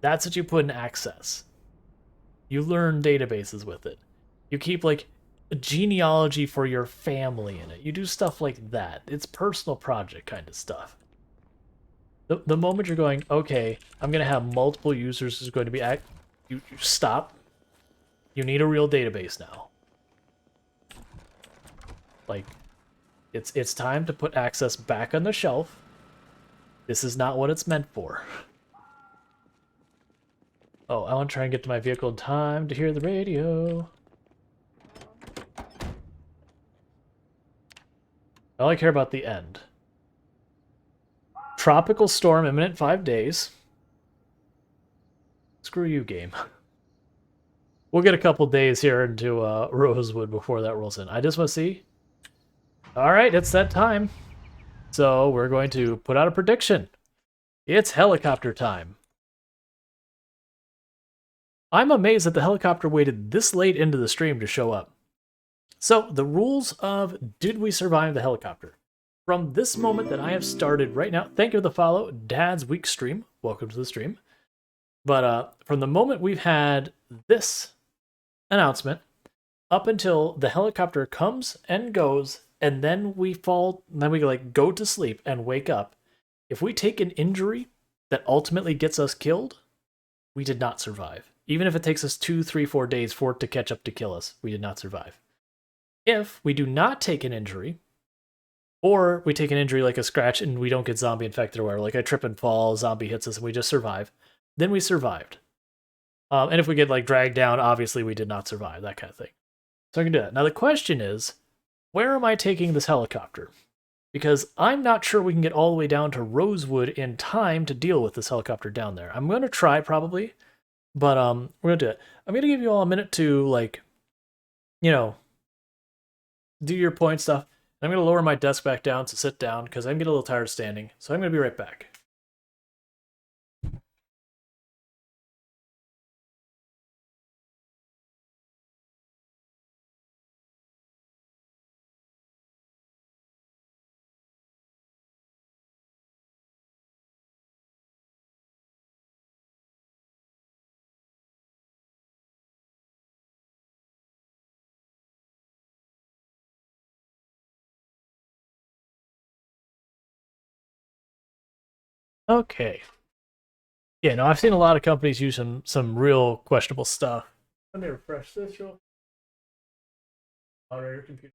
That's what you put in Access. You learn databases with it. You keep like a genealogy for your family in it. You do stuff like that. It's personal project kind of stuff. The moment you're going, okay, I'm going to have multiple users who's going to be you stop. You need a real database now. Like, it's time to put Access back on the shelf. This is not what it's meant for. Oh, I want to try and get to my vehicle in time to hear the radio. I only care about the end. Tropical storm imminent 5 days. Screw you, game. We'll get a couple days here into Rosewood before that rolls in. I just want to see. All right, it's that time. So we're going to put out a prediction. It's helicopter time. I'm amazed that the helicopter waited this late into the stream to show up. So the rules of did we survive the helicopter? From this moment that I have started right now, thank you for the follow, Dad's Week stream. Welcome to the stream. But from the moment we've had this announcement up until the helicopter comes and goes, and then we fall, and then we like go to sleep and wake up. If we take an injury that ultimately gets us killed, we did not survive. Even if it takes us 2, 3, 4 days for it to catch up to kill us, we did not survive. If we do not take an injury, or we take an injury like a scratch and we don't get zombie infected or whatever, like I trip and fall, zombie hits us and we just survive, then we survived. And if we get like dragged down, obviously we did not survive, that kind of thing. So I can do that. Now the question is, where am I taking this helicopter? Because I'm not sure we can get all the way down to Rosewood in time to deal with this helicopter down there. I'm going to try probably, but we're going to do it. I'm going to give you all a minute to like, you know, do your point stuff. I'm going to lower my desk back down to sit down because I'm getting a little tired standing. So I'm going to be right back. Okay. Yeah, no, I've seen a lot of companies use some real questionable stuff. Let me refresh this real. Moderator computer.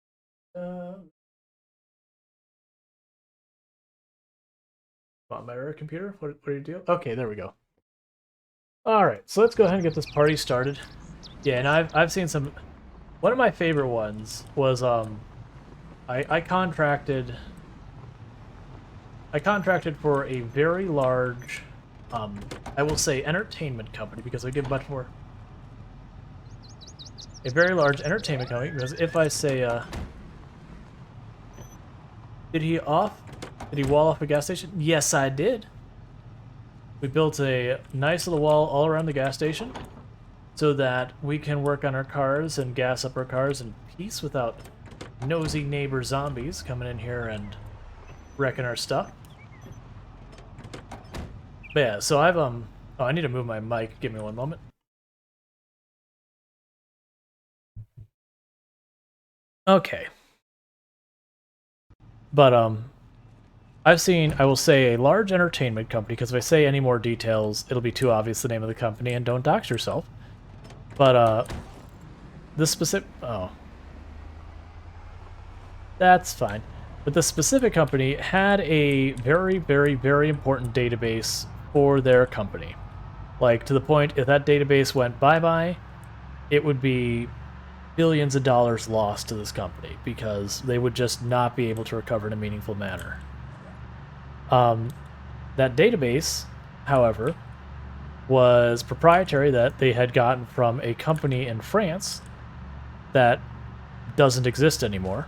Moderator computer. What do you do? Okay, there we go. All right, so let's go ahead and get this party started. Yeah, and I've seen some. One of my favorite ones was I contracted. I contracted for a very large, I will say entertainment company because I give much more. A very large entertainment company because if I say, did he wall off a gas station? Yes, I did. We built a nice little wall all around the gas station so that we can work on our cars and gas up our cars in peace without nosy neighbor zombies coming in here and wrecking our stuff. But yeah, so I've oh, I need to move my mic. Give me one moment. Okay. But I've seen, I will say, a large entertainment company, because if I say any more details, it'll be too obvious the name of the company, and don't dox yourself. But this specific, oh, that's fine. But the specific company had a very, very, very important database for their company. Like, to the point, if that database went bye-bye, it would be billions of dollars lost to this company because they would just not be able to recover in a meaningful manner. That database, however, was proprietary, that they had gotten from a company in France that doesn't exist anymore.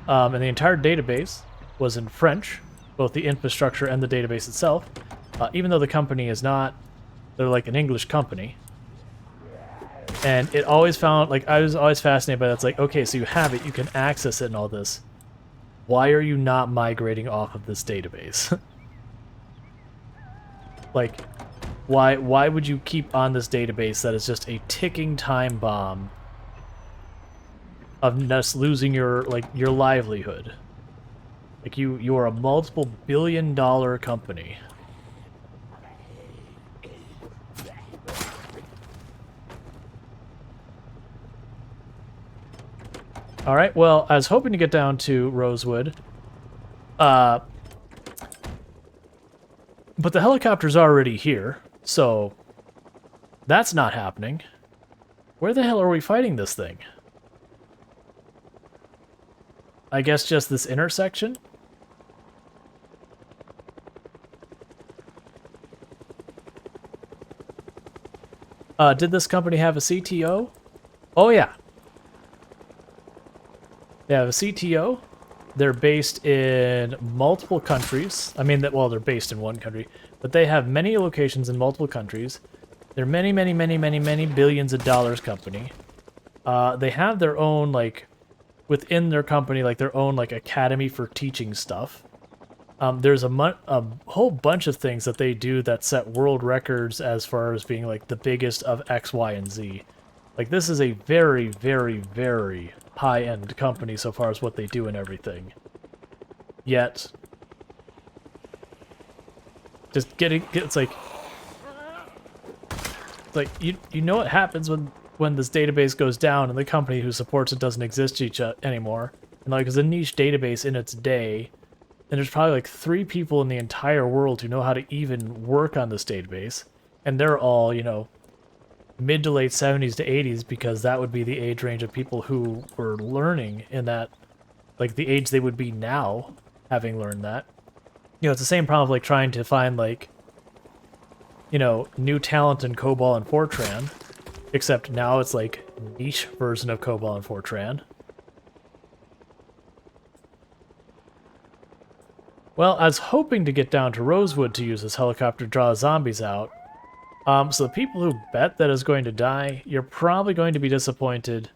And the entire database was in French, both the infrastructure and the database itself, even though the company is not, they're like an English company. And it always found, like, I was always fascinated by that. It's like, okay, so you have it, you can access it and all this. Why are you not migrating off of this database? Like, Why would you keep on this database that is just a ticking time bomb of just losing your your livelihood? Like you are a multiple billion-dollar company. All right. Well, I was hoping to get down to Rosewood. But the helicopter's already here, so that's not happening. Where the hell are we fighting this thing? I guess just this intersection? Did this company have a CTO? Oh, yeah. They have a CTO. They're based in multiple countries. I mean, well, they're based in one country, but they have many locations in multiple countries. They're many, many, many, many, many billions of dollars company. They have their own, like, within their company, like, their own, like, academy for teaching stuff. There's a whole bunch of things that they do that set world records as far as being, like, the biggest of X, Y, and Z. Like, this is a very, very, very high-end company so far as what they do and everything. Yet, just it's like you know what happens when this database goes down and the company who supports it doesn't exist anymore. And like, it's a niche database in its day, and there's probably like 3 people in the entire world who know how to even work on this database, and they're all, you know, mid to late 70s to 80s, because that would be the age range of people who were learning in that, like the age they would be now, having learned that. You know, it's the same problem of like trying to find like, you know, new talent in COBOL and Fortran, except now it's like niche version of COBOL and Fortran. Well, I was hoping to get down to Rosewood to use this helicopter to draw zombies out. So the people who bet that is going to die, you're probably going to be disappointed,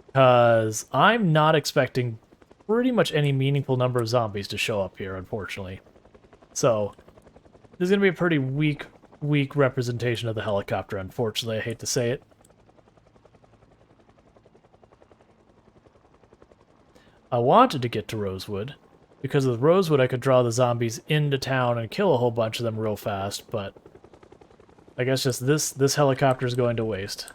because I'm not expecting pretty much any meaningful number of zombies to show up here, unfortunately. So, this is going to be a pretty weak representation of the helicopter, unfortunately. I hate to say it. I wanted to get to Rosewood, because with Rosewood I could draw the zombies into town and kill a whole bunch of them real fast, but I guess just this helicopter is going to waste.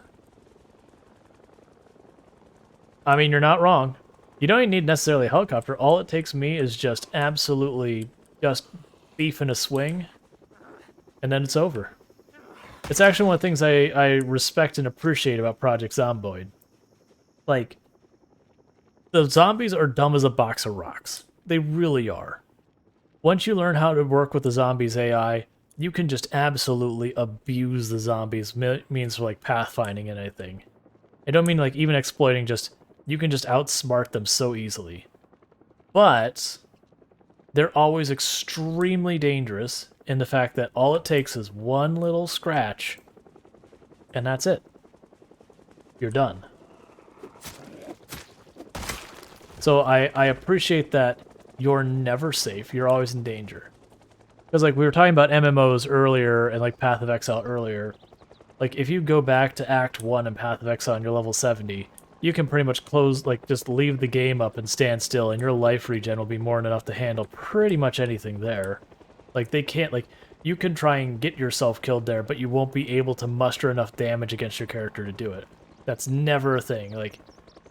I mean, you're not wrong. You don't even need necessarily a helicopter. All it takes me is just absolutely just beef in a swing, and then it's over. It's actually one of the things I respect and appreciate about Project Zomboid. Like, the zombies are dumb as a box of rocks. They really are. Once you learn how to work with the zombies AI, you can just absolutely abuse the zombies means for like pathfinding and anything. I don't mean like even exploiting, just you can just outsmart them so easily. But they're always extremely dangerous in the fact that all it takes is one little scratch, and that's it. You're done. So I appreciate that you're never safe. You're always in danger. Because, like, we were talking about MMOs earlier and, like, Path of Exile earlier. Like, if you go back to Act 1 in Path of Exile and you're level 70, you can pretty much close, like, just leave the game up and stand still, and your life regen will be more than enough to handle pretty much anything there. Like, they can't, like, you can try and get yourself killed there, but you won't be able to muster enough damage against your character to do it. That's never a thing. Like,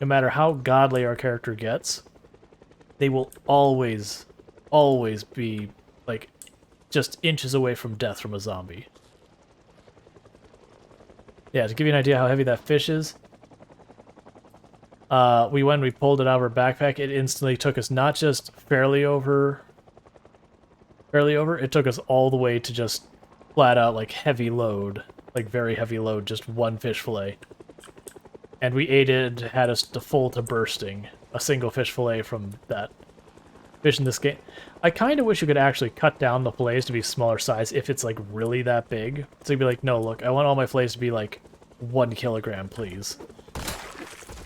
no matter how godly our character gets, they will always be, like, just inches away from death from a zombie. Yeah, to give you an idea how heavy that fish is, we pulled it out of our backpack, it instantly took us not just fairly over, it took us all the way to just flat out, like, heavy load, like, very heavy load, just one fish fillet. And we ate it, had us full to bursting, a single fish fillet from that fish in this game. I kind of wish you could actually cut down the fillets to be smaller size if it's, like, really that big. So you'd be like, no, look, I want all my fillets to be, like, 1 kilogram, please.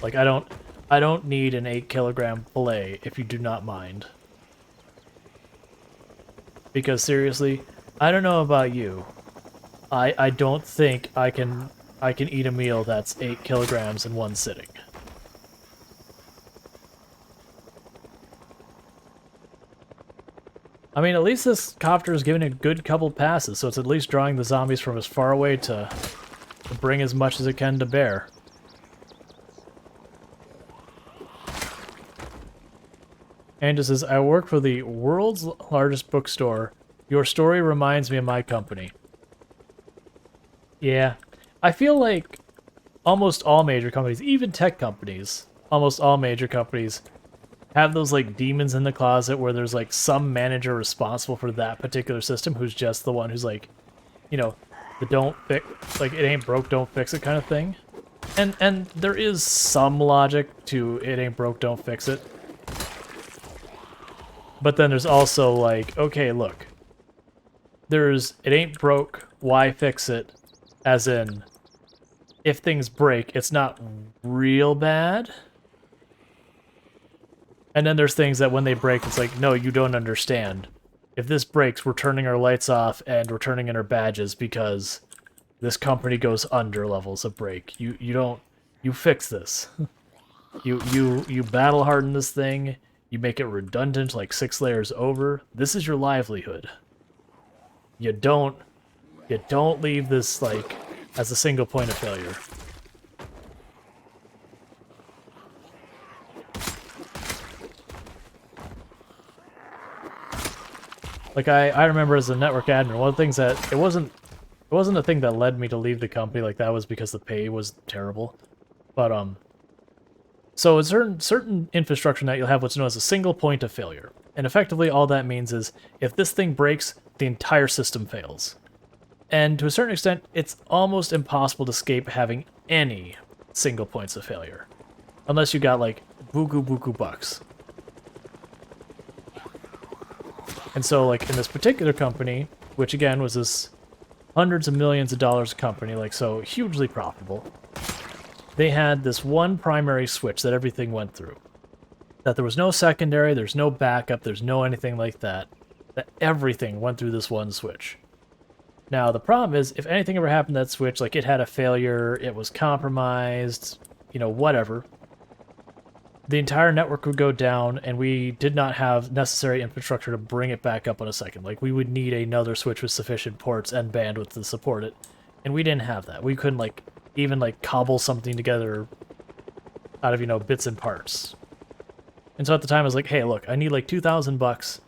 Like, I don't need an 8 kilogram fillet if you do not mind. Because seriously, I don't know about you, I don't think I can eat a meal that's 8 kilograms in one sitting. I mean, at least this copter is giving a good couple passes, so it's at least drawing the zombies from as far away to bring as much as it can to bear. And it says, I work for the world's largest bookstore. Your story reminds me of my company. Yeah. I feel like almost all major companies, even tech companies, almost all major companies have those like demons in the closet where there's like some manager responsible for that particular system who's just the one who's like, you know, the don't fix, like it ain't broke, don't fix it kind of thing. And there is some logic to it ain't broke, don't fix it. But then there's also like, okay, look, there's it ain't broke, why fix it? As in, if things break, it's not real bad. And then there's things that when they break, it's like, no, you don't understand. If this breaks, we're turning our lights off and we're turning in our badges because this company goes under levels of break. You fix this. you battle harden this thing. You make it redundant like 6 layers over. This is your livelihood. You don't leave this like as a single point of failure. Like I remember as a network admin, one of the things that it wasn't a thing that led me to leave the company. Like that was because the pay was terrible. But so a certain infrastructure net you'll have what's known as a single point of failure, and effectively all that means is if this thing breaks, the entire system fails. And to a certain extent, it's almost impossible to escape having any single points of failure, unless you got like buku bucks. And so, like, in this particular company, which again was this hundreds of millions of dollars company, like, so hugely profitable, they had this one primary switch that everything went through. That there was no secondary, there's no backup, there's no anything like that. That everything went through this one switch. Now, the problem is, if anything ever happened to that switch, like, it had a failure, it was compromised, you know, whatever, the entire network would go down, and we did not have necessary infrastructure to bring it back up in a second. Like, we would need another switch with sufficient ports and bandwidth to support it, and we didn't have that. We couldn't, like, even, like, cobble something together out of, you know, bits and parts. And so at the time, I was like, hey, look, I need, like, $2,000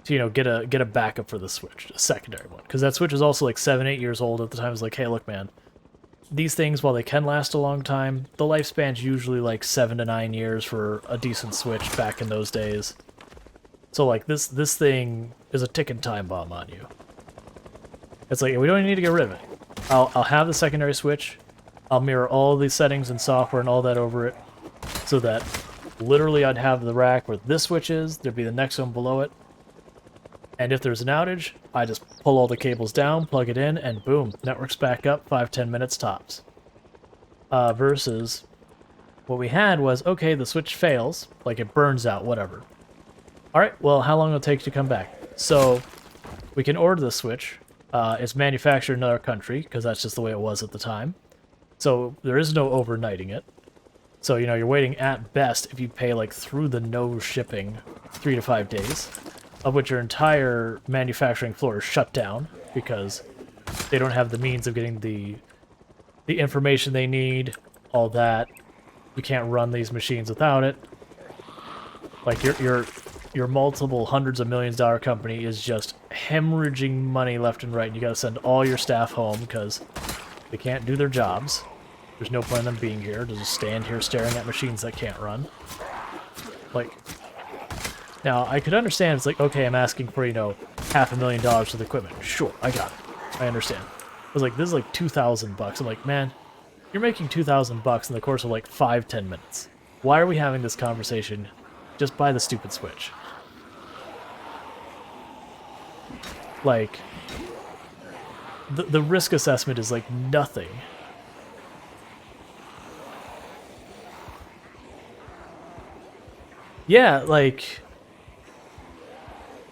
to, you know, get a backup for the switch, a secondary one. Because that switch was also, like, 7-8 years old at the time. I was like, hey, look, man, these things, while they can last a long time, the lifespan's usually like 7 to 9 years for a decent switch back in those days. So like this thing is a ticking time bomb on you. It's like, we don't need to get rid of it. I'll have the secondary switch. I'll mirror all the settings and software and all that over it, so that literally I'd have the rack where this switch is, there'd be the next one below it. And if there's an outage, I just pull all the cables down, plug it in, and boom, network's back up 5-10 minutes tops. Versus what we had was, okay, the switch fails, like it burns out, whatever. Alright, well, how long will it take to come back? So, we can order the switch. It's manufactured in another country, because that's just the way it was at the time. So, there is no overnighting it. So, you know, you're waiting at best, if you pay, like, through the nose shipping, 3 to 5 days. Of which your entire manufacturing floor is shut down because they don't have the means of getting the information they need, all that. You can't run these machines without it. Like your multiple hundreds of millions dollar company is just hemorrhaging money left and right, and you gotta send all your staff home because they can't do their jobs. There's no point in them being here to just stand here staring at machines that can't run. Like, now, I could understand, it's like, okay, I'm asking for, you know, $500,000 for the equipment. Sure, I got it. I understand. I was like, this is like $2,000. I'm like, man, you're making $2,000 in the course of like 5-10 minutes. Why are we having this conversation? Just buy the stupid Switch. Like, the risk assessment is like nothing. Yeah, like,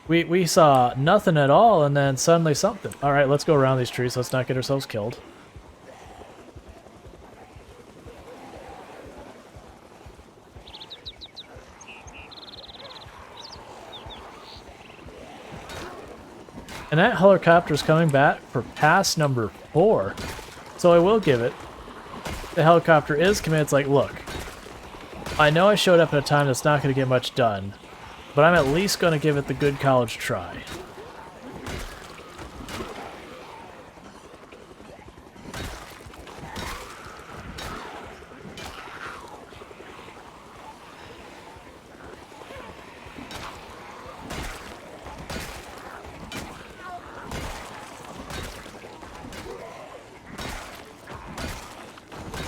We saw nothing at all, and then suddenly something. All right, let's go around these trees. Let's not get ourselves killed. And that helicopter's coming back for pass number 4. So I will give it. The helicopter is committed. It's like, look, I know I showed up at a time that's not going to get much done, but I'm at least going to give it the good college try.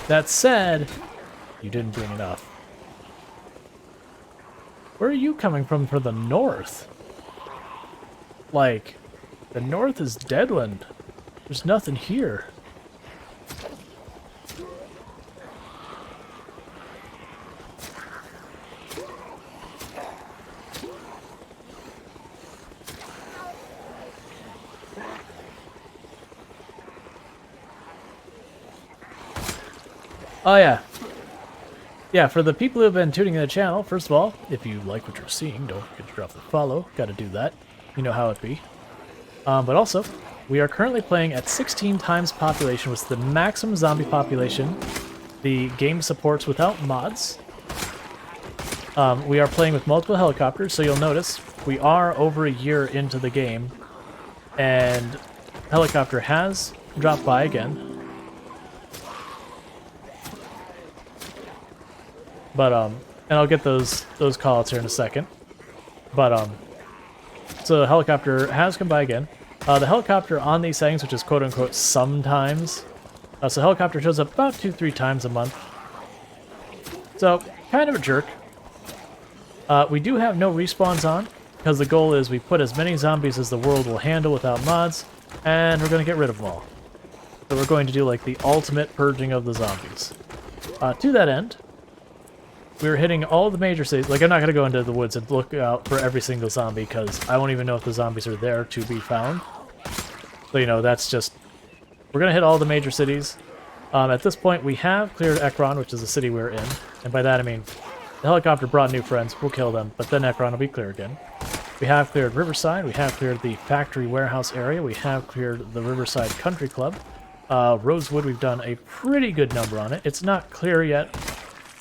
That said, you didn't bring enough. Where are you coming from for the north? Like, the north is deadland. There's nothing here. Oh yeah. Yeah, for the people who have been tuning in the channel, first of all, if you like what you're seeing, don't forget to drop the follow. Gotta do that. You know how it be. But also, we are currently playing at 16 times population, which is the maximum zombie population the game supports without mods. We are playing with multiple helicopters, so you'll notice we are over a year into the game, and helicopter has dropped by again. But, and I'll get those callouts here in a second. But, so the helicopter has come by again. The helicopter on these settings, which is quote-unquote sometimes, so helicopter shows up about 2-3 times a month. So, kind of a jerk. We do have no respawns on, because the goal is we put as many zombies as the world will handle without mods, and we're going to get rid of them all. So we're going to do like the ultimate purging of the zombies. To that end, we're hitting all the major cities. Like, I'm not going to go into the woods and look out for every single zombie, because I won't even know if the zombies are there to be found. So, you know, that's just... We're going to hit all the major cities. At this point, we have cleared Ekron, which is the city we're in. And by that, I mean, the helicopter brought new friends. We'll kill them, but then Ekron will be clear again. We have cleared Riverside. We have cleared the factory warehouse area. We have cleared the Riverside Country Club. Rosewood, we've done a pretty good number on it. It's not clear yet,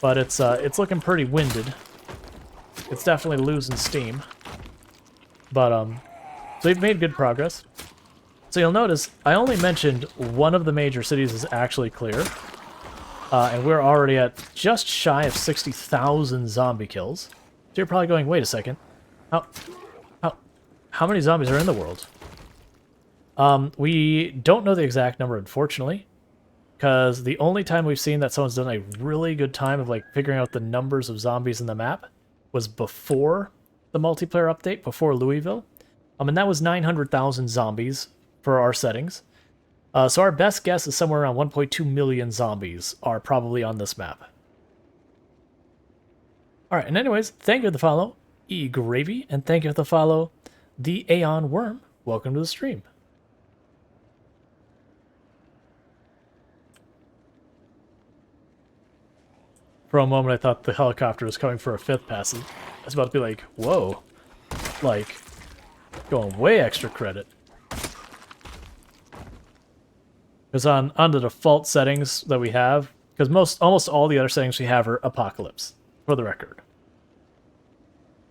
but it's looking pretty winded. It's definitely losing steam. But, so we've made good progress. So you'll notice, I only mentioned one of the major cities is actually clear. And we're already at just shy of 60,000 zombie kills. So you're probably going, wait a second. How many zombies are in the world? We don't know the exact number, unfortunately. Because the only time we've seen that someone's done a really good time of like figuring out the numbers of zombies in the map was before the multiplayer update, before Louisville. And that was 900,000 zombies for our settings. So our best guess is somewhere around 1.2 million zombies are probably on this map. Alright, and anyways, thank you for the follow, E-Gravy, and thank you for the follow, the Aeon Worm. Welcome to the stream. For a moment, I thought the helicopter was coming for a 5th passage. I was about to be like, whoa. Like, going way extra credit. Because on the default settings that we have, because almost all the other settings we have are Apocalypse, for the record.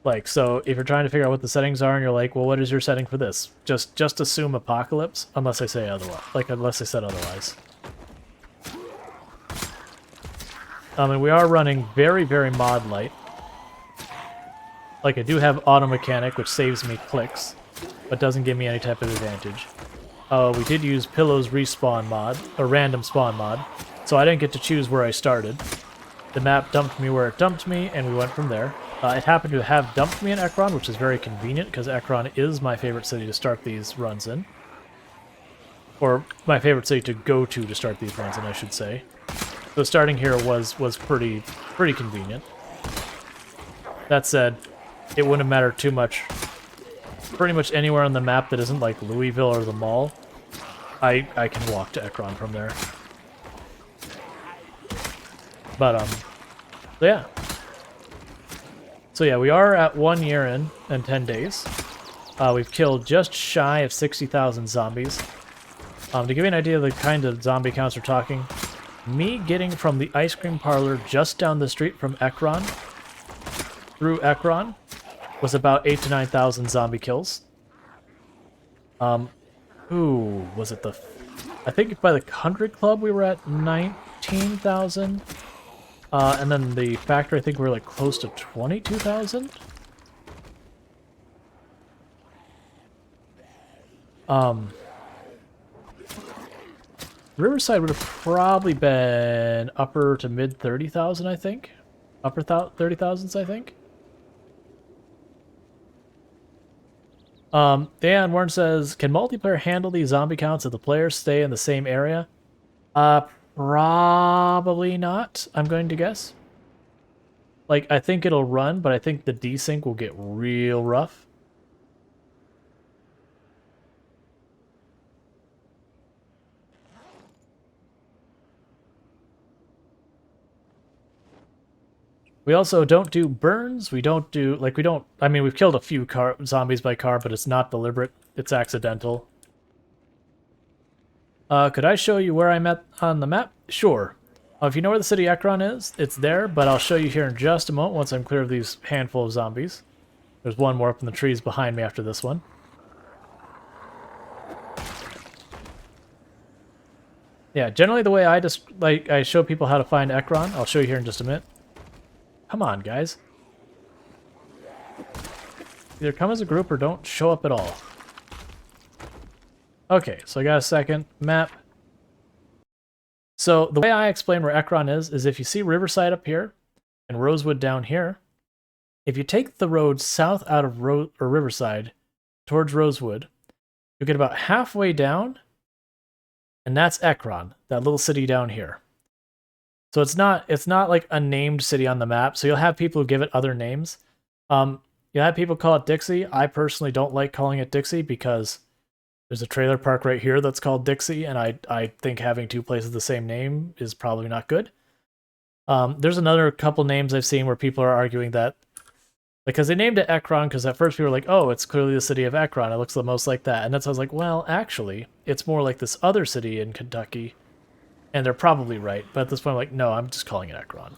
Like, so if you're trying to figure out what the settings are and you're like, well, what is your setting for this? Just assume Apocalypse, unless I say otherwise. Like, unless I said otherwise. And we are running very, very mod light. Like, I do have auto mechanic, which saves me clicks, but doesn't give me any type of advantage. We did use Pillow's respawn mod, or random spawn mod, so I didn't get to choose where I started. The map dumped me where it dumped me, and we went from there. It happened to have dumped me in Ekron, which is very convenient, because Ekron is my favorite city to start these runs in. Or my favorite city to go to start these runs in, I should say. So starting here was pretty convenient. That said, it wouldn't matter too much pretty much anywhere on the map that isn't like Louisville or the mall, I can walk to Ekron from there. But yeah. So yeah, we are at 1 year in and 10 days. We've killed just shy of 60,000 zombies. To give you an idea of the kind of zombie counts we're talking, me getting from the ice cream parlor just down the street from Ekron through Ekron was about 8,000 to 9,000 zombie kills. Ooh, was it the... I think by the 100 Club we were at 19,000. And then the factory, I think we were like close to 22,000. Riverside would have probably been upper to mid 30,000, I think. Upper 30,000s, I think. Dan Warren says, can multiplayer handle these zombie counts if the players stay in the same area? Probably not, I'm going to guess. Like, I think it'll run, but I think the desync will get real rough. We also don't do burns. We don't do, like, we don't, I mean, we've killed a few zombies by car, but it's not deliberate. It's accidental. Could I show you where I'm at on the map? Sure. If you know where the city Ekron is, it's there, but I'll show you here in just a moment once I'm clear of these handful of zombies. There's one more up in the trees behind me after this one. Yeah, generally the way I just, like, I show people how to find Ekron, I'll show you here in just a minute. Come on, guys. Either come as a group or don't show up at all. Okay, so I got a second. Map. So the way I explain where Ekron is if you see Riverside up here and Rosewood down here, if you take the road south out of Riverside towards Rosewood, you get about halfway down, and that's Ekron, that little city down here. So it's not like a named city on the map. So you'll have people who give it other names. You'll have people call it Dixie. I personally don't like calling it Dixie because there's a trailer park right here that's called Dixie, and I think having two places the same name is probably not good. There's another couple names I've seen where people are arguing that because they named it Ekron because at first people were like, oh, it's clearly the city of Ekron. It looks the most like that. And that's I was like, well, actually, it's more like this other city in Kentucky. And they're probably right, but at this point I'm like, no, I'm just calling it Ekron.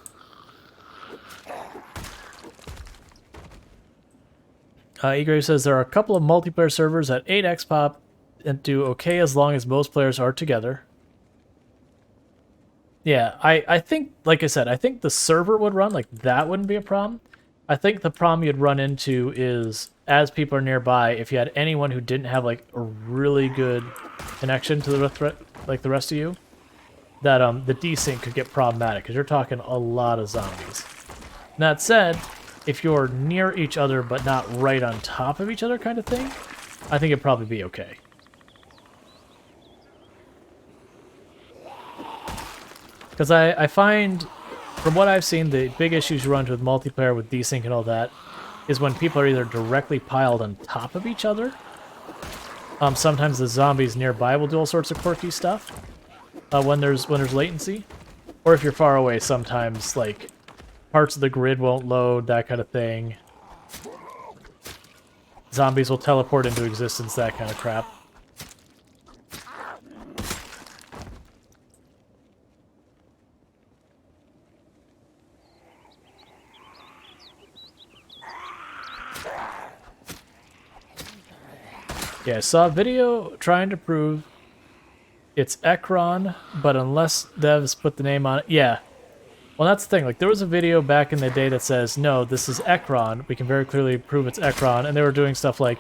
Egrave says there are a couple of multiplayer servers at 8x pop and do okay as long as most players are together. Yeah, I think, like I said, I think the server would run, like that wouldn't be a problem. I think the problem you'd run into is, as people are nearby, if you had anyone who didn't have like a really good connection to the rest of you, that the desync could get problematic, because you're talking a lot of zombies. That said, if you're near each other but not right on top of each other kind of thing, I think it'd probably be okay. Because I find, from what I've seen, the big issues you run into with multiplayer with desync and all that is when people are either directly piled on top of each other. Sometimes the zombies nearby will do all sorts of quirky stuff. When there's latency, or if you're far away, sometimes like parts of the grid won't load, that kind of thing. Zombies will teleport into existence, that kind of crap. Yeah, I saw a video trying to prove it's Ekron, but unless devs put the name on it, yeah. Well, that's the thing. Like, there was a video back in the day that says, no, this is Ekron. We can very clearly prove it's Ekron. And they were doing stuff like,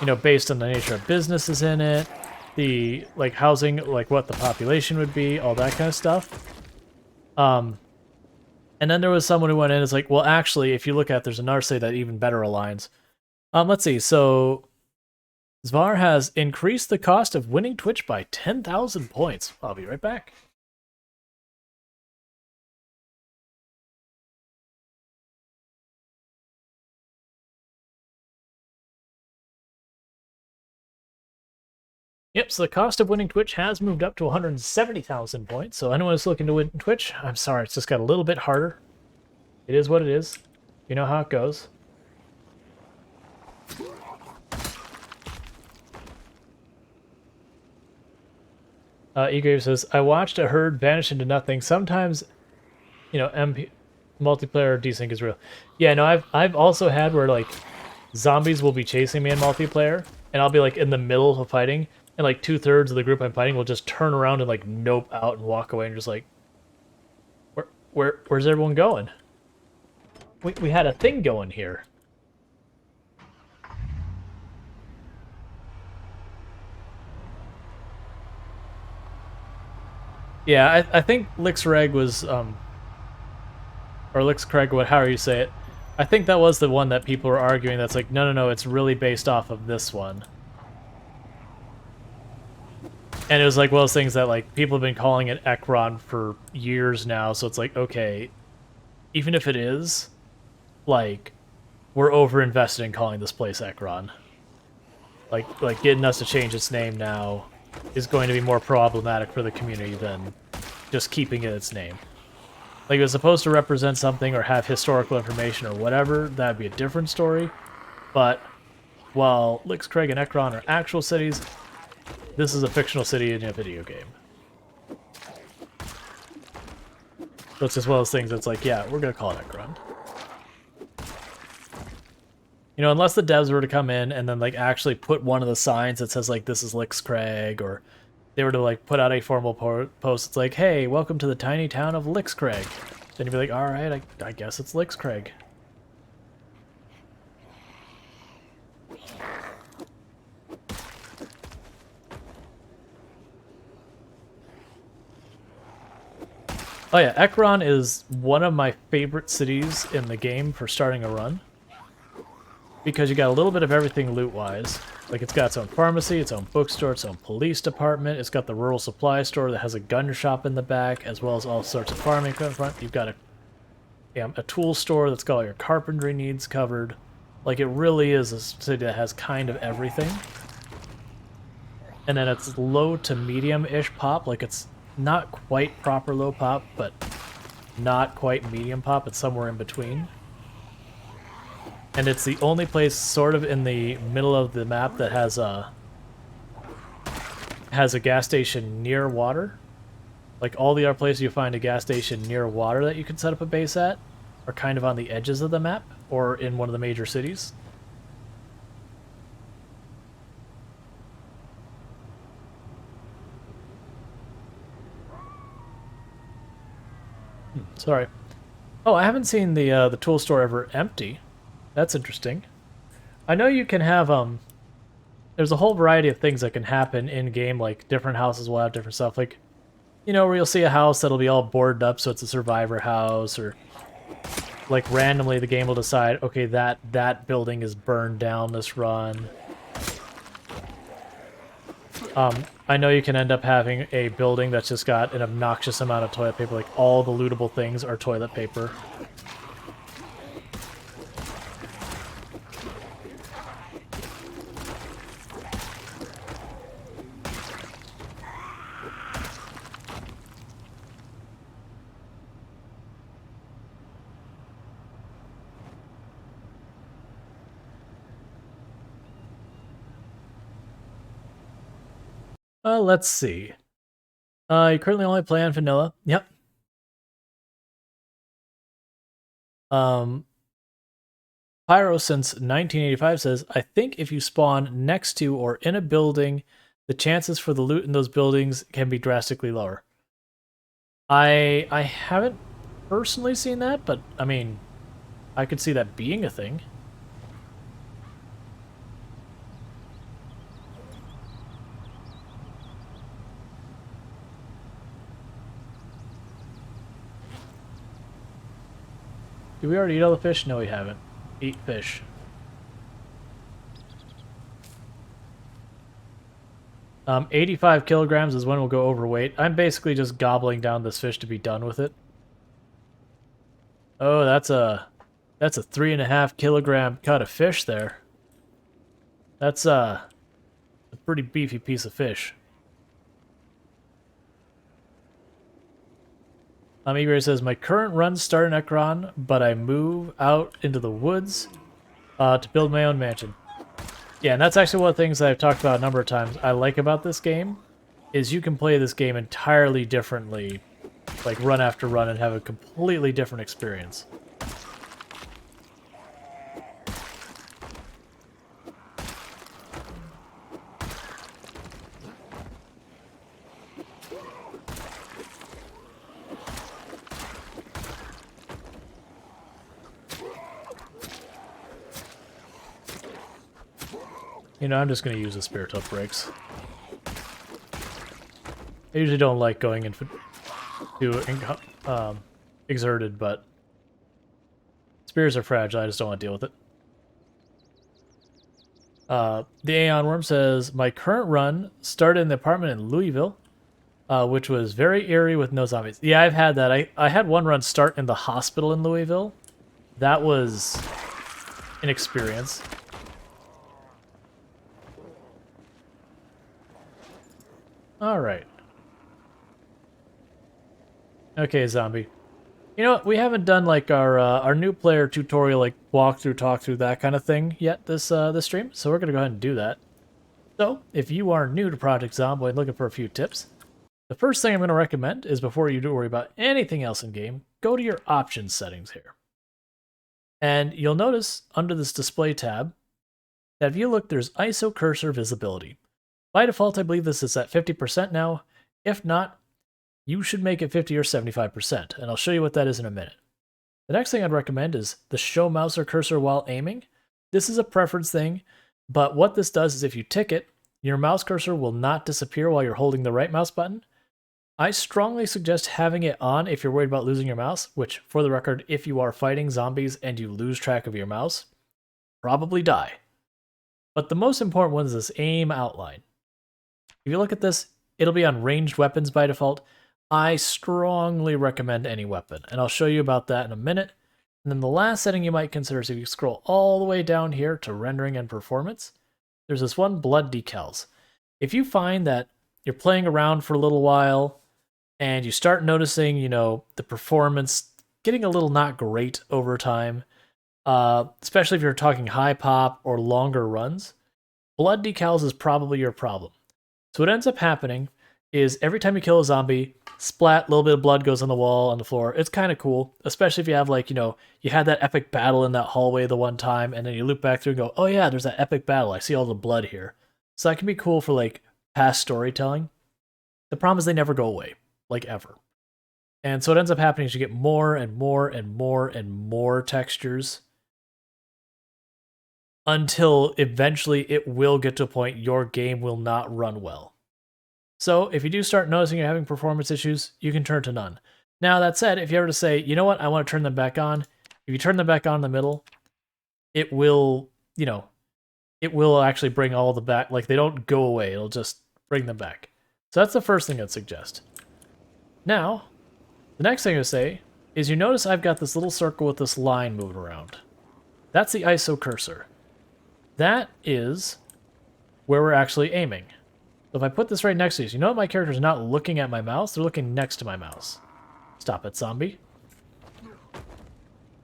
you know, based on the nature of businesses in it, the, like, housing, like, what the population would be, all that kind of stuff. And then there was someone who went in and is like, well, actually, if you look at it, there's another say that even better aligns. Let's see. So, Zvar has increased the cost of winning Twitch by 10,000 points. I'll be right back. Yep, so the cost of winning Twitch has moved up to 170,000 points. So anyone who's looking to win Twitch, I'm sorry, it's just got a little bit harder. It is what it is. You know how it goes. Egrave says, I watched a herd vanish into nothing. Sometimes, you know, MP multiplayer desync is real. Yeah, no, I've also had where like zombies will be chasing me in multiplayer, and I'll be like in the middle of fighting, and like 2/3 of the group I'm fighting will just turn around and like nope out and walk away, and just like, where's everyone going? We had a thing going here. Yeah, I think Lixreg was, or Lixcraig, however you say it. I think that was the one that people were arguing that's like, no, it's really based off of this one. And it was like one of those things that like people have been calling it Ekron for years now, so it's like, okay, even if it is, like, we're over-invested in calling this place Ekron. Like getting us to change its name now is going to be more problematic for the community than just keeping it its name. Like, if it's supposed to represent something or have historical information or whatever, that'd be a different story. But while Lixcraig and Ekron are actual cities, this is a fictional city in a video game. So it's just one of those things that's like, yeah, we're gonna call it Ekron. You know, unless the devs were to come in and then like actually put one of the signs that says like this is Lixcraig, or they were to like put out a formal post, it's like, hey, welcome to the tiny town of Lixcraig. Then you'd be like, all right, I guess it's Lixcraig. Oh yeah, Ekron is one of my favorite cities in the game for starting a run. Because you got a little bit of everything loot-wise. Like, it's got its own pharmacy, its own bookstore, its own police department. It's got the rural supply store that has a gun shop in the back, as well as all sorts of farming in front. You've got a tool store that's got all your carpentry needs covered. Like, it really is a city that has kind of everything. And then it's low to medium-ish pop. Like, it's not quite proper low pop, but not quite medium pop. It's somewhere in between. And it's the only place sort of in the middle of the map that has a gas station near water. Like, all the other places you find a gas station near water that you can set up a base at are kind of on the edges of the map or in one of the major cities. Sorry. Oh, I haven't seen the tool store ever empty. That's interesting. I know you can have, there's a whole variety of things that can happen in-game, like different houses will have different stuff, like, you know, where you'll see a house that'll be all boarded up so it's a survivor house, or, like, randomly the game will decide, okay, that building is burned down this run. I know you can end up having a building that's just got an obnoxious amount of toilet paper, like, all the lootable things are toilet paper. Let's see. You currently only play on vanilla. Yep. Pyro since 1985 says, I think if you spawn next to or in a building, the chances for the loot in those buildings can be drastically lower. I haven't personally seen that, but I mean, I could see that being a thing. Did we already eat all the fish? No, we haven't. Eat fish. Um, 85 kilograms is when we'll go overweight. I'm basically just gobbling down this fish to be done with it. Oh, that's a 3.5 kilogram cut of fish there. That's pretty beefy piece of fish. Eager says, my current runs start in Ekron, but I move out into the woods to build my own mansion. Yeah, and that's actually one of the things that I've talked about a number of times I like about this game, is you can play this game entirely differently, like run after run, and have a completely different experience. You know, I'm just going to use the Spirit Up breaks. I usually don't like going into exerted, but spears are fragile. I just don't want to deal with it. The Aeon Worm says, my current run started in the apartment in Louisville, which was very eerie with no zombies. Yeah, I've had that. I had one run start in the hospital in Louisville. That was an experience. All right. Okay, zombie. You know what? We haven't done like our new player tutorial, like walkthrough, talk through, that kind of thing yet this stream. So we're gonna go ahead and do that. So if you are new to Project Zomboid and looking for a few tips, the first thing I'm going to recommend is before you do worry about anything else in game, go to your options settings here, and you'll notice under this display tab that if you look, there's ISO cursor visibility. By default, I believe this is at 50% now. If not, you should make it 50 or 75%, and I'll show you what that is in a minute. The next thing I'd recommend is the show mouse or cursor while aiming. This is a preference thing, but what this does is if you tick it, your mouse cursor will not disappear while you're holding the right mouse button. I strongly suggest having it on if you're worried about losing your mouse, which, for the record, if you are fighting zombies and you lose track of your mouse, probably die. But the most important one is this aim outline. If you look at this, it'll be on ranged weapons by default. I strongly recommend any weapon, and I'll show you about that in a minute. And then the last setting you might consider is if you scroll all the way down here to rendering and performance, there's this one, blood decals. If you find that you're playing around for a little while and you start noticing, you know, the performance getting a little not great over time, especially if you're talking high pop or longer runs, blood decals is probably your problem. So what ends up happening is every time you kill a zombie, splat, a little bit of blood goes on the wall, on the floor. It's kind of cool, especially if you have, like, you know, you had that epic battle in that hallway the one time, and then you loop back through and go, oh yeah, there's that epic battle. I see all the blood here. So that can be cool for, like, past storytelling. The problem is they never go away, like, ever. And so what ends up happening is you get more and more and more and more textures until eventually it will get to a point your game will not run well. So if you do start noticing you're having performance issues, you can turn to none. Now that said, if you ever to say, you know what, I want to turn them back on, if you turn them back on in the middle, it will, you know, it will actually bring all the back, like they don't go away, it'll just bring them back. So that's the first thing I'd suggest. Now, the next thing I would say is you notice I've got this little circle with this line moving around. That's the ISO cursor. That is where we're actually aiming. So if I put this right next to you, so you know my character's not looking at my mouse, they're looking next to my mouse. Stop it, zombie.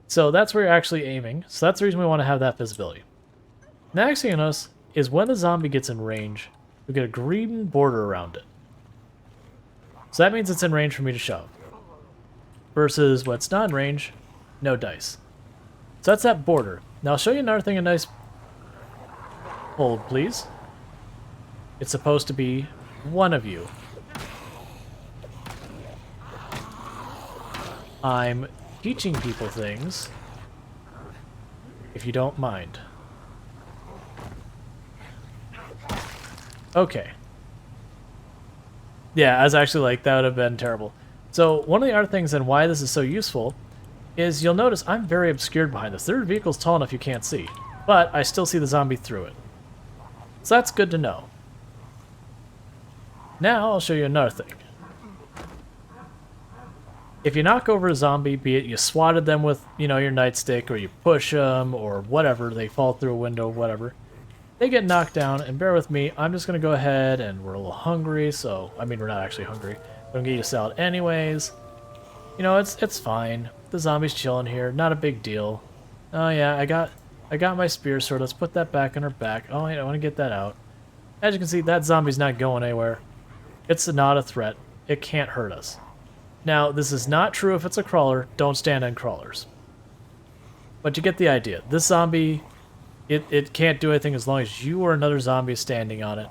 So that's where you're actually aiming, so that's the reason we want to have that visibility. Next thing you notice is when the zombie gets in range, we get a green border around it. So that means it's in range for me to shove. Versus when it's not in range, no dice. So that's that border. Now I'll show you another thing, a nice... Hold, please. It's supposed to be one of you. I'm teaching people things, if you don't mind. Okay. Yeah, I was actually like, that would have been terrible. So one of the other things and why this is so useful is you'll notice I'm very obscured behind this. There are vehicles tall enough you can't see, but I still see the zombie through it. So that's good to know. Now I'll show you another thing. If you knock over a zombie, be it you swatted them with, you know, your nightstick, or you push them, or whatever, they fall through a window, whatever, they get knocked down, and bear with me, I'm just going to go ahead, and we're a little hungry, so, I mean, we're not actually hungry. I'm going to get you a salad anyways. You know, it's fine. The zombie's chilling here, not a big deal. Oh yeah, I got my spear sword. Let's put that back on her back. Oh, I want to get that out. As you can see, that zombie's not going anywhere. It's not a threat. It can't hurt us. Now, this is not true if it's a crawler. Don't stand on crawlers. But you get the idea. This zombie, it can't do anything as long as you or another zombie is standing on it.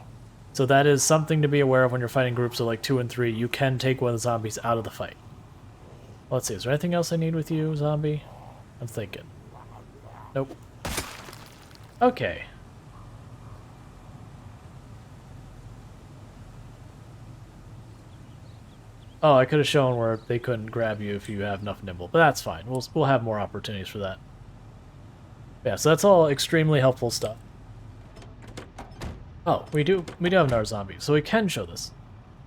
So that is something to be aware of when you're fighting groups of like 2 and 3. You can take one of the zombies out of the fight. Let's see, is there anything else I need with you, zombie? I'm thinking. Nope. Okay. Oh, I could have shown where they couldn't grab you if you have enough nimble, but that's fine. We'll have more opportunities for that. Yeah, so that's all extremely helpful stuff. Oh, we do have another zombie, so we can show this.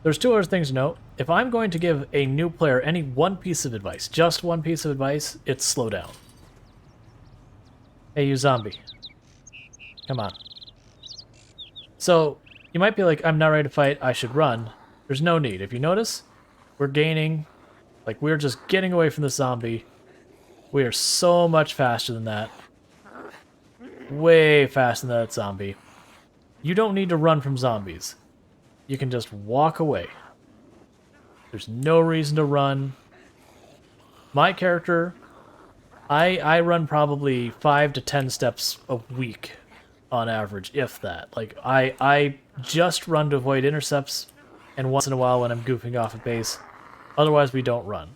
There's 2 other things to note. If I'm going to give a new player any one piece of advice, just one piece of advice, it's slow down. Hey, you zombie. Come on. So, you might be like, I'm not ready to fight, I should run. There's no need. If you notice, we're gaining, like we're just getting away from the zombie. We are so much faster than that. Way faster than that zombie. You don't need to run from zombies. You can just walk away. There's no reason to run. My character, I run probably 5 to 10 steps a week on average, if that. Like, I just run to avoid intercepts, and once in a while when I'm goofing off a base. Otherwise, we don't run.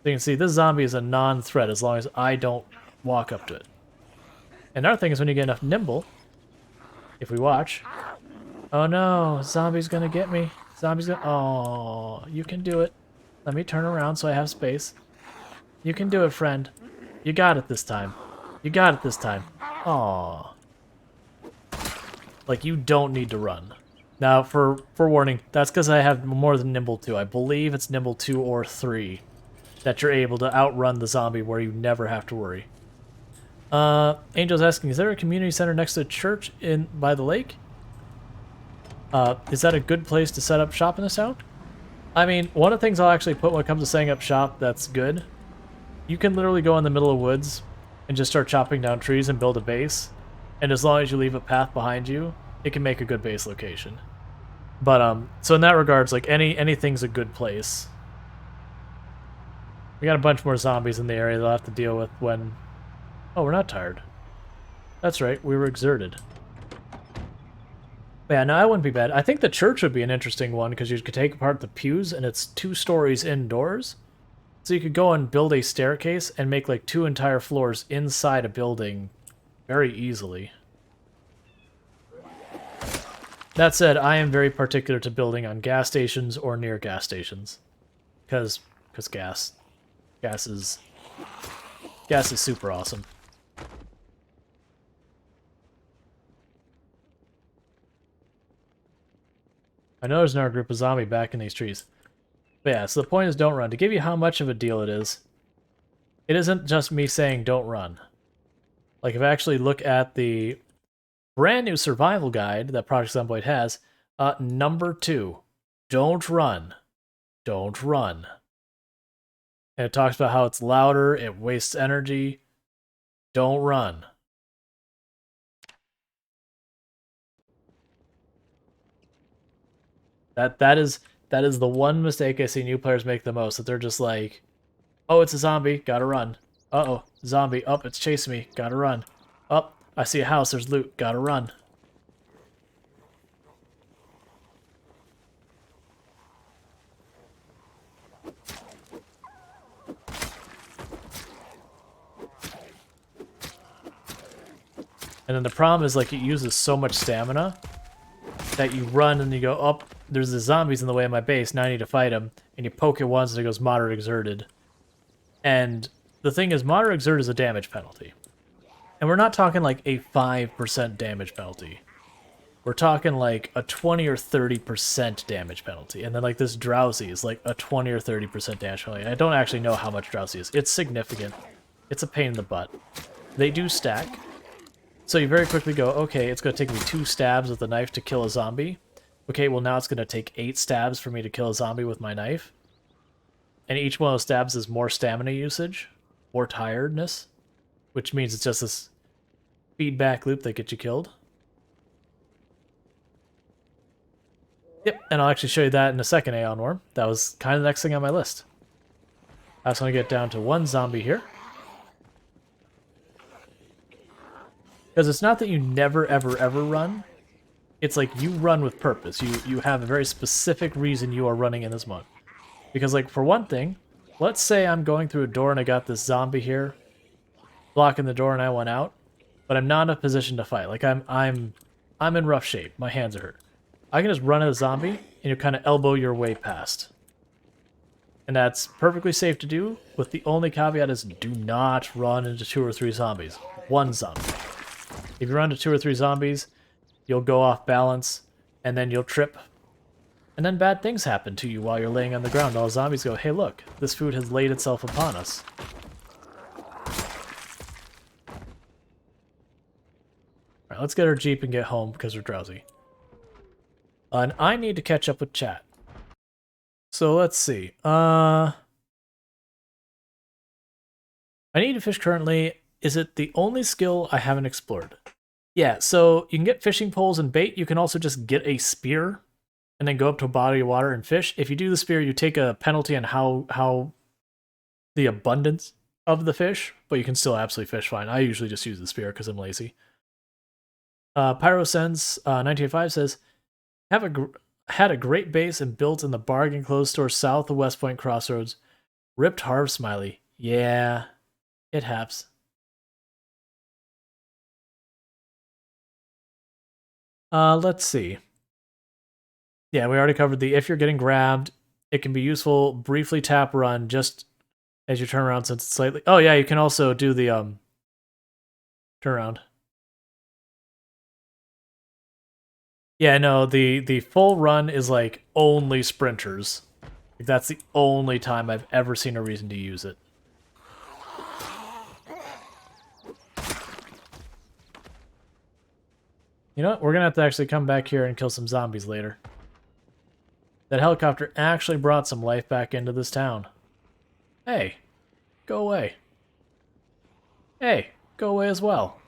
So you can see, this zombie is a non-threat as long as I don't walk up to it. Another thing is when you get enough nimble, if we watch... Oh no, zombie's gonna get me. Zombie's gonna... Oh, you can do it. Let me turn around so I have space. You can do it, friend. You got it this time. You got it this time. Aw. Like, you don't need to run. Now, for warning, that's because I have more than Nimble 2. I believe it's Nimble 2 or 3 that you're able to outrun the zombie where you never have to worry. Angel's asking, is there a community center next to a church by the lake? Is that a good place to set up shop in this town? I mean, one of the things I'll actually put when it comes to setting up shop that's good, you can literally go in the middle of woods and just start chopping down trees and build a base. And as long as you leave a path behind you, it can make a good base location. But, so in that regards, like, anything's a good place. We got a bunch more zombies in the area they'll have to deal with when... Oh, we're not tired. That's right, we were exerted. Yeah, no, that wouldn't be bad. I think the church would be an interesting one, because you could take apart the pews, and it's 2 stories indoors. So you could go and build a staircase and make, like, 2 entire floors inside a building very easily. That said, I am very particular to building on gas stations or near gas stations. Because gas. Gas is super awesome. I know there's another group of zombie back in these trees. But yeah, so the point is don't run. To give you how much of a deal it isn't just me saying don't run. Like, if I actually look at the brand new survival guide that Project Zomboid has, number 2, don't run. Don't run. And it talks about how it's louder, it wastes energy. Don't run. That is the one mistake I see new players make the most, that they're just like, oh, it's a zombie, gotta run. Uh-oh, zombie, oh, it's chasing me, gotta run. Oh, I see a house, there's loot, gotta run. And then the problem is, like, it uses so much stamina that you run and you go, oh, there's the zombies in the way of my base, now I need to fight them. And you poke it once and it goes moderate exerted. And the thing is, moderate exerted is a damage penalty. And we're not talking like a 5% damage penalty. We're talking like a 20 or 30% damage penalty. And then like this drowsy is like a 20 or 30% damage penalty. I don't actually know how much drowsy is. It's significant. It's a pain in the butt. They do stack. So you very quickly go, okay, it's going to take me 2 stabs with the knife to kill a zombie. Okay, well now it's going to take 8 stabs for me to kill a zombie with my knife. And each one of those stabs is more stamina usage, more tiredness, which means it's just this feedback loop that gets you killed. Yep, and I'll actually show you that in a second, Aeon Worm. That was kind of the next thing on my list. I just want to get down to 1 zombie here. Because it's not that you never, ever, ever run. It's like you run with purpose. You have a very specific reason you are running in this mode. Because, like, for one thing, let's say I'm going through a door and I got this zombie here blocking the door and I went out, but I'm not in a position to fight. Like, I'm in rough shape. My hands are hurt. I can just run at a zombie and you kind of elbow your way past. And that's perfectly safe to do, with the only caveat is do not run into 2 or 3 zombies. 1 zombie. If you run into 2 or 3 zombies, you'll go off balance, and then you'll trip. And then bad things happen to you while you're laying on the ground. All the zombies go, hey look, this food has laid itself upon us. Alright, let's get our Jeep and get home because we're drowsy. And I need to catch up with chat. So let's see. I need to fish currently. Is it the only skill I haven't explored? Yeah, so you can get fishing poles and bait. You can also just get a spear and then go up to a body of water and fish. If you do the spear, you take a penalty on how the abundance of the fish, but you can still absolutely fish fine. I usually just use the spear because I'm lazy. PyroSense 1985 says, had a great base and built in the bargain clothes store south of West Point Crossroads. Ripped Harv smiley. Yeah, it haps. Let's see. Yeah, we already covered the if you're getting grabbed, it can be useful. Briefly tap run just as you turn around since it's slightly... Oh yeah, you can also do the turn around. Yeah, no, the full run is like only sprinters. Like, that's the only time I've ever seen a reason to use it. You know what? We're gonna have to actually come back here and kill some zombies later. That helicopter actually brought some life back into this town. Hey, go away. Hey, go away as well.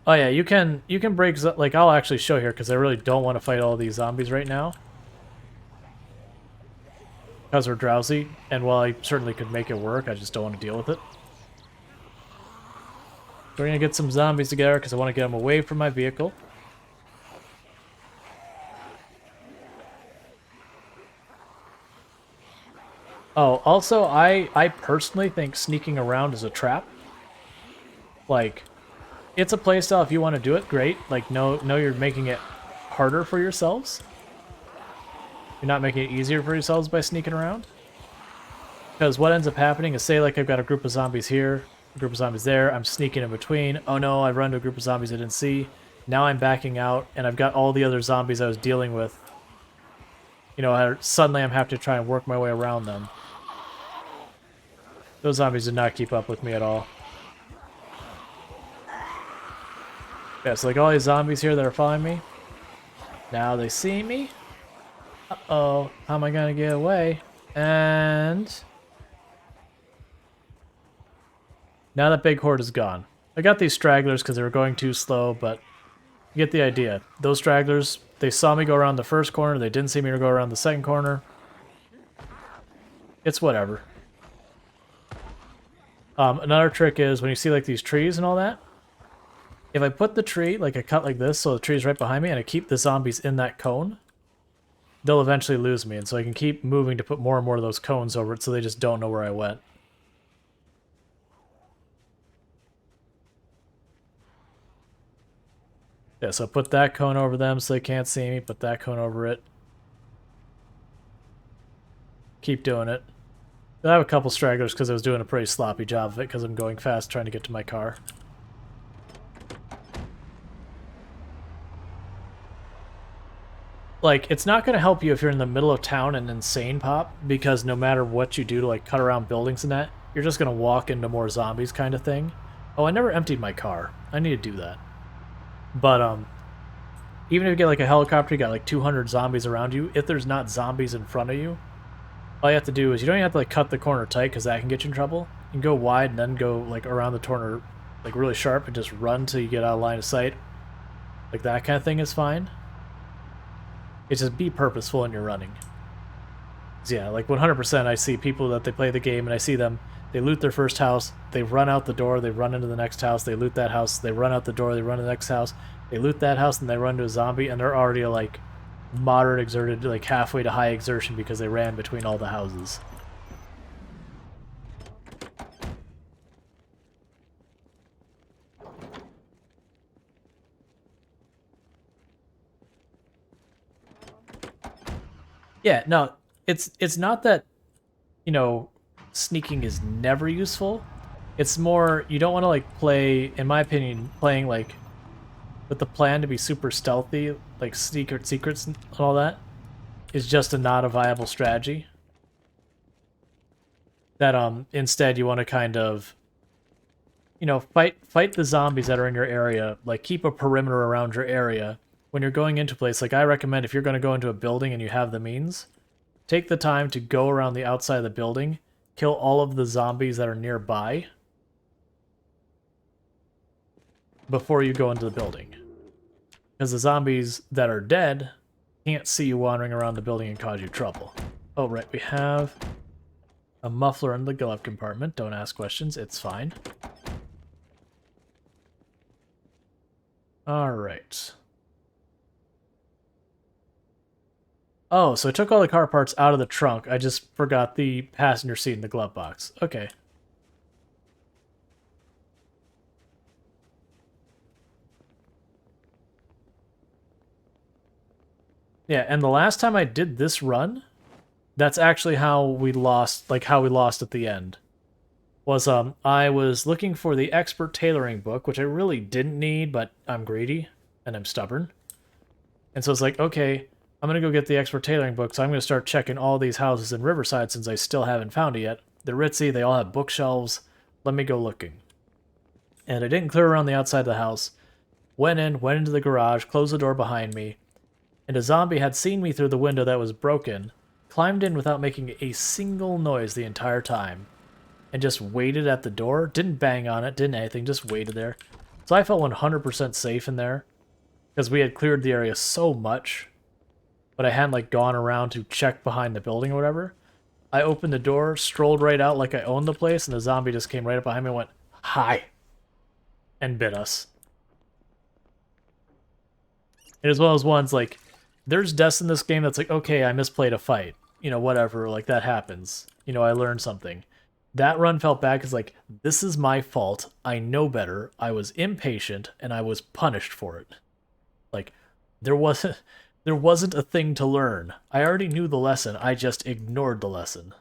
Oh yeah, you can break, like, I'll actually show here because I really don't want to fight all these zombies right now. Because we're drowsy, and while I certainly could make it work, I just don't want to deal with it. We're gonna get some zombies together because I want to get them away from my vehicle. Oh, also, I personally think sneaking around is a trap. Like, it's a playstyle if you want to do it, great. Like, no, you're making it harder for yourselves. You're not making it easier for yourselves by sneaking around. Because what ends up happening is, say, like, I've got a group of zombies here, a group of zombies there, I'm sneaking in between. Oh no, I run to a group of zombies I didn't see. Now I'm backing out, and I've got all the other zombies I was dealing with. You know, suddenly I'm having to try and work my way around them. Those zombies did not keep up with me at all. Yeah, so like all these zombies here that are following me. Now they see me. Uh-oh, how am I gonna get away? And... now that big horde is gone. I got these stragglers because they were going too slow, but you get the idea. Those stragglers, they saw me go around the first corner, they didn't see me go around the second corner. It's whatever. Another trick is when you see like these trees and all that, if I put the tree, like I cut like this, so the tree's right behind me, and I keep the zombies in that cone, they'll eventually lose me, and so I can keep moving to put more and more of those cones over it so they just don't know where I went. Yeah, so put that cone over them so they can't see me, put that cone over it. Keep doing it. I have a couple stragglers because I was doing a pretty sloppy job of it because I'm going fast trying to get to my car. Like, it's not going to help you if you're in the middle of town and insane pop, because no matter what you do to like cut around buildings and that, you're just gonna walk into more zombies kind of thing. Oh, I never emptied my car. I need to do that. But even if you get like a helicopter, you got like 200 zombies around you. If there's not zombies in front of you, all you have to do is you don't even have to like cut the corner tight because that can get you in trouble. You can go wide and then go like around the corner like really sharp and just run till you get out of line of sight. Like that kind of thing is fine. It's just be purposeful in your running. Yeah, like 100% I see people that they play the game and I see them, they loot their first house, they run out the door, they run into the next house, they loot that house, they run out the door, they run to the next house, they loot that house, and they run to a zombie, and they're already like moderate exerted, like halfway to high exertion because they ran between all the houses. Yeah, no, it's not that, you know, sneaking is never useful. It's more, you don't want to like play, in my opinion, playing like with the plan to be super stealthy, like secrets and all that, is just not a viable strategy. That instead you want to kind of, you know, fight the zombies that are in your area, like keep a perimeter around your area. When you're going into a place, like I recommend if you're going to go into a building and you have the means, take the time to go around the outside of the building, kill all of the zombies that are nearby before you go into the building. Because the zombies that are dead can't see you wandering around the building and cause you trouble. Oh, right, we have a muffler in the glove compartment. Don't ask questions, it's fine. Alright. Oh, so I took all the car parts out of the trunk. I just forgot the passenger seat in the glove box. Okay. Yeah, and the last time I did this run, that's actually how we lost, like how we lost at the end. Was I was looking for the expert tailoring book, which I really didn't need, but I'm greedy and I'm stubborn. And so it's like, okay, I'm going to go get the expert tailoring book, so I'm going to start checking all these houses in Riverside since I still haven't found it yet. They're ritzy, they all have bookshelves. Let me go looking. And I didn't clear around the outside of the house. Went into the garage, closed the door behind me, and a zombie had seen me through the window that was broken, climbed in without making a single noise the entire time, and just waited at the door, didn't bang on it, didn't anything, just waited there. So I felt 100% safe in there, because we had cleared the area so much, but I hadn't like gone around to check behind the building or whatever. I opened the door, strolled right out like I owned the place, and the zombie just came right up behind me and went, "Hi," and bit us. It was one of those ones, like, there's deaths in this game that's like, okay, I misplayed a fight. You know, whatever, like, that happens. You know, I learned something. That run felt bad because, like, this is my fault. I know better. I was impatient, and I was punished for it. Like, there wasn't a thing to learn. I already knew the lesson. I just ignored the lesson.